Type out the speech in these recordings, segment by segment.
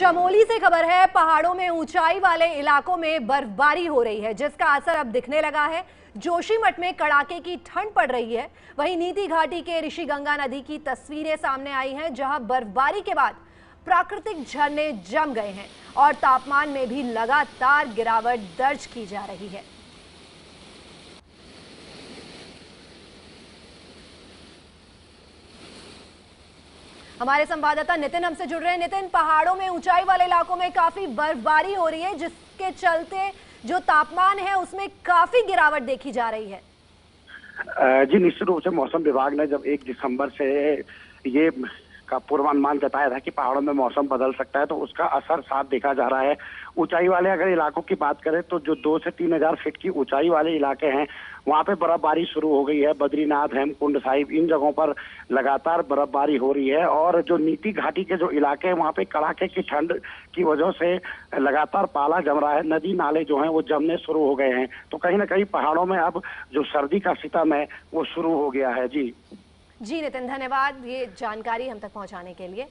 चमोली से खबर है। पहाड़ों में ऊंचाई वाले इलाकों में बर्फबारी हो रही है, जिसका असर अब दिखने लगा है। जोशीमठ में कड़ाके की ठंड पड़ रही है। वहीं नीति घाटी के ऋषिगंगा नदी की तस्वीरें सामने आई हैं, जहां बर्फबारी के बाद प्राकृतिक झरने जम गए हैं और तापमान में भी लगातार गिरावट दर्ज की जा रही है। हमारे संवाददाता नितिन हमसे जुड़ रहे हैं। नितिन, पहाड़ों में ऊंचाई वाले इलाकों में काफी बर्फबारी हो रही है, जिसके चलते जो तापमान है उसमें काफी गिरावट देखी जा रही है। जी, निश्चित रूप से मौसम विभाग ने जब 1 दिसंबर से ये का पूर्वानुमान जताया था कि पहाड़ों में मौसम बदल सकता है, तो उसका असर साफ देखा जा रहा है। ऊंचाई वाले अगर इलाकों की बात करें तो जो 2 से 3 हजार फीट की ऊंचाई वाले इलाके हैं, वहां पे बर्फबारी शुरू हो गई है। बद्रीनाथ, हेमकुंड साहिब, इन जगहों पर लगातार बर्फबारी हो रही है। और जो नीति घाटी के जो इलाके हैं, वहां पे कड़ाके की ठंड की वजह से लगातार पाला जम रहा है। नदी नाले जो हैं वो जमने शुरू हो गए हैं। तो कहीं ना कहीं पहाड़ों में अब जो सर्दी का सितम है वो शुरू हो गया है। जी नितिन, धन्यवाद ये जानकारी हम तक पहुंचाने के लिए।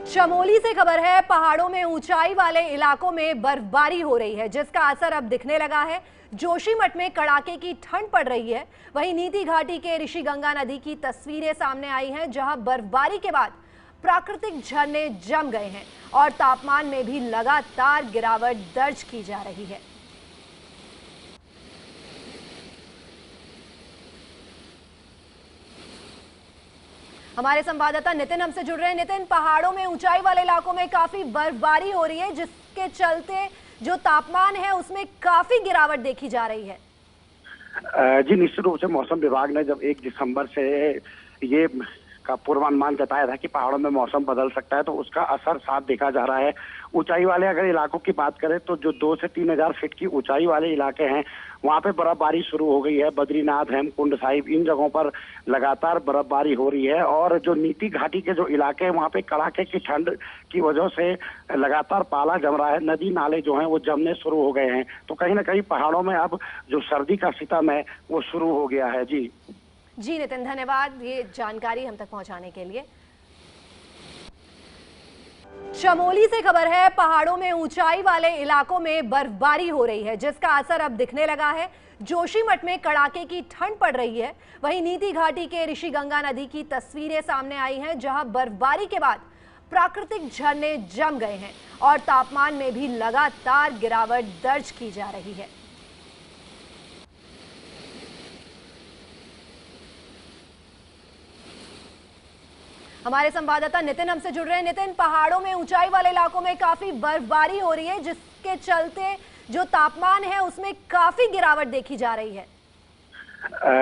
चमोली से खबर है। पहाड़ों में ऊंचाई वाले इलाकों में बर्फबारी हो रही है, जिसका असर अब दिखने लगा है। जोशीमठ में कड़ाके की ठंड पड़ रही है। वहीं नीति घाटी के ऋषिगंगा नदी की तस्वीरें सामने आई हैं, जहां बर्फबारी के बाद प्राकृतिक झरने जम गए हैं और तापमान में भी लगातार गिरावट दर्ज की जा रही है। हमारे संवाददाता नितिन हमसे जुड़ रहे हैं। नितिन, पहाड़ों में ऊंचाई वाले इलाकों में काफी बर्फबारी हो रही है, जिसके चलते जो तापमान है उसमें काफी गिरावट देखी जा रही है। जी, निश्चित रूप से मौसम विभाग ने जब 1 दिसंबर से ये का पूर्वानुमान जताया था कि पहाड़ों में मौसम बदल सकता है, तो उसका असर साफ देखा जा रहा है। ऊंचाई वाले अगर इलाकों की बात करें तो जो 2 से 3 हजार फीट की ऊंचाई वाले इलाके हैं, वहां पे बर्फबारी शुरू हो गई है। बद्रीनाथ, हेमकुंड साहिब, इन जगहों पर लगातार बर्फबारी हो रही है। और जो नीति घाटी के जो इलाके हैं, वहां पे कड़ाके की ठंड की वजह से लगातार पाला जम रहा है। नदी नाले जो हैं वो जमने शुरू हो गए हैं। तो कहीं ना कहीं पहाड़ों में अब जो सर्दी का सितम है वो शुरू हो गया है। जी नितिन, धन्यवाद ये जानकारी हम तक पहुंचाने के लिए। चमोली से खबर है। पहाड़ों में ऊंचाई वाले इलाकों में बर्फबारी हो रही है, जिसका असर अब दिखने लगा है। जोशीमठ में कड़ाके की ठंड पड़ रही है। वहीं नीति घाटी के ऋषिगंगा नदी की तस्वीरें सामने आई हैं, जहां बर्फबारी के बाद प्राकृतिक झरने जम गए हैं और तापमान में भी लगातार गिरावट दर्ज की जा रही है। हमारे संवाददाता नितिन हमसे जुड़ रहे हैं। नितिन, पहाड़ों में ऊंचाई वाले इलाकों में काफी बर्फबारी हो रही है, जिसके चलते जो तापमान है उसमें काफी गिरावट देखी जा रही है।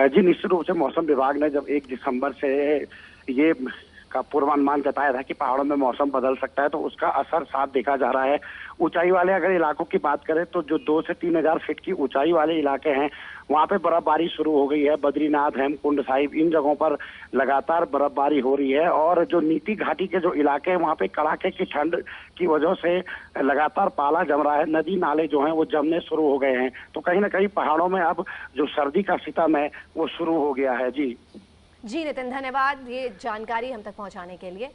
जी, निश्चित रूप से मौसम विभाग ने जब 1 दिसंबर से ये का पूर्वानुमान जताया था कि पहाड़ों में मौसम बदल सकता है, तो उसका असर साफ देखा जा रहा है। ऊंचाई वाले अगर इलाकों की बात करें तो जो 2 से 3 हजार फीट की ऊंचाई वाले इलाके हैं, वहां पे बर्फबारी शुरू हो गई है। बद्रीनाथ, हेमकुंड साहिब, इन जगहों पर लगातार बर्फबारी हो रही है। और जो नीति घाटी के जो इलाके हैं, वहां पे कड़ाके की ठंड की वजह से लगातार पाला जम रहा है। नदी नाले जो हैं वो जमने शुरू हो गए हैं। तो कहीं ना कहीं पहाड़ों में अब जो सर्दी का सितम है वो शुरू हो गया है। जी नितिन, धन्यवाद ये जानकारी हम तक पहुंचाने के लिए।